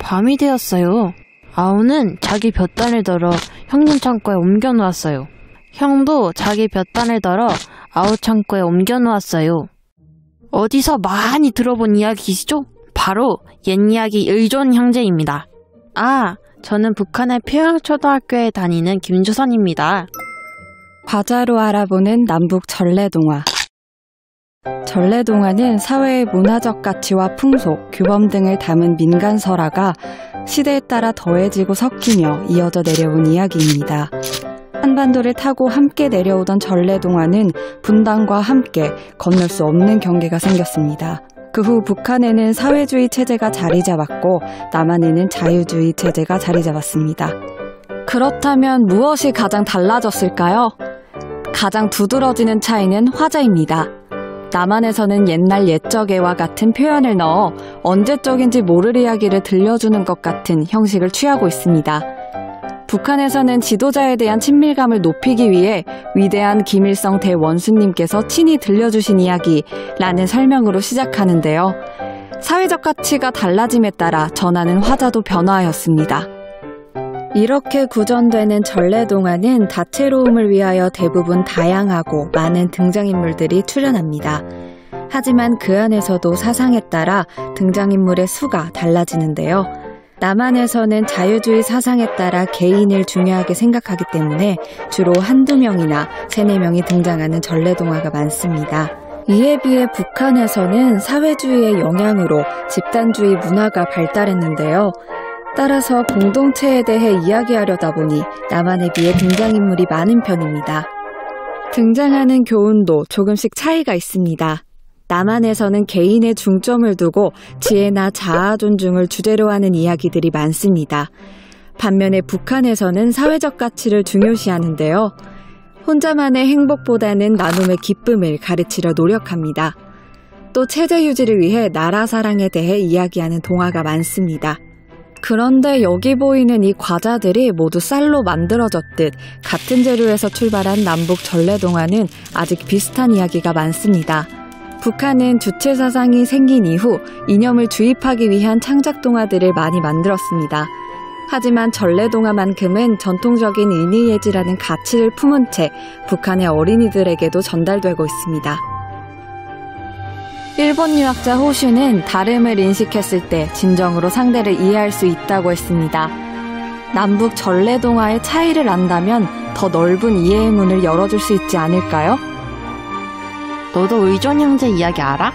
밤이 되었어요. 아우는 자기 볕단을 덜어 형님 창고에 옮겨 놓았어요. 형도 자기 볕단을 덜어 아우 창고에 옮겨 놓았어요. 어디서 많이 들어본 이야기시죠? 바로 옛이야기 의존 형제입니다. 아, 저는 북한의 평양초등학교에 다니는 김주선입니다. 과자로 알아보는 남북 전래동화. 전래동화는 사회의 문화적 가치와 풍속, 규범 등을 담은 민간설화가 시대에 따라 더해지고 섞이며 이어져 내려온 이야기입니다. 한반도를 타고 함께 내려오던 전래동화는 분단과 함께 건널 수 없는 경계가 생겼습니다. 그 후 북한에는 사회주의 체제가 자리 잡았고 남한에는 자유주의 체제가 자리 잡았습니다. 그렇다면 무엇이 가장 달라졌을까요? 가장 두드러지는 차이는 화자입니다. 남한에서는 옛날 옛적애와 같은 표현을 넣어 언제적인지 모를 이야기를 들려주는 것 같은 형식을 취하고 있습니다. 북한에서는 지도자에 대한 친밀감을 높이기 위해 위대한 김일성 대원수님께서 친히 들려주신 이야기라는 설명으로 시작하는데요. 사회적 가치가 달라짐에 따라 전하는 화자도 변화하였습니다. 이렇게 구전되는 전래동화는 다채로움을 위하여 대부분 다양하고 많은 등장인물들이 출연합니다. 하지만 그 안에서도 사상에 따라 등장인물의 수가 달라지는데요. 남한에서는 자유주의 사상에 따라 개인을 중요하게 생각하기 때문에 주로 한두 명이나 세네 명이 등장하는 전래동화가 많습니다. 이에 비해 북한에서는 사회주의의 영향으로 집단주의 문화가 발달했는데요. 따라서 공동체에 대해 이야기하려다 보니 남한에 비해 등장인물이 많은 편입니다. 등장하는 교훈도 조금씩 차이가 있습니다. 남한에서는 개인의 중점을 두고 지혜나 자아 존중을 주제로 하는 이야기들이 많습니다. 반면에 북한에서는 사회적 가치를 중요시하는데요. 혼자만의 행복보다는 나눔의 기쁨을 가르치려 노력합니다. 또 체제 유지를 위해 나라 사랑에 대해 이야기하는 동화가 많습니다. 그런데 여기 보이는 이 과자들이 모두 쌀로 만들어졌듯 같은 재료에서 출발한 남북 전래동화는 아직 비슷한 이야기가 많습니다. 북한은 주체 사상이 생긴 이후 이념을 주입하기 위한 창작 동화들을 많이 만들었습니다. 하지만 전래동화만큼은 전통적인 인의예지라는 가치를 품은 채 북한의 어린이들에게도 전달되고 있습니다. 일본 유학자 호슈는 다름을 인식했을 때 진정으로 상대를 이해할 수 있다고 했습니다. 남북 전래동화의 차이를 안다면 더 넓은 이해의 문을 열어줄 수 있지 않을까요? 너도 의존 형제 이야기 알아?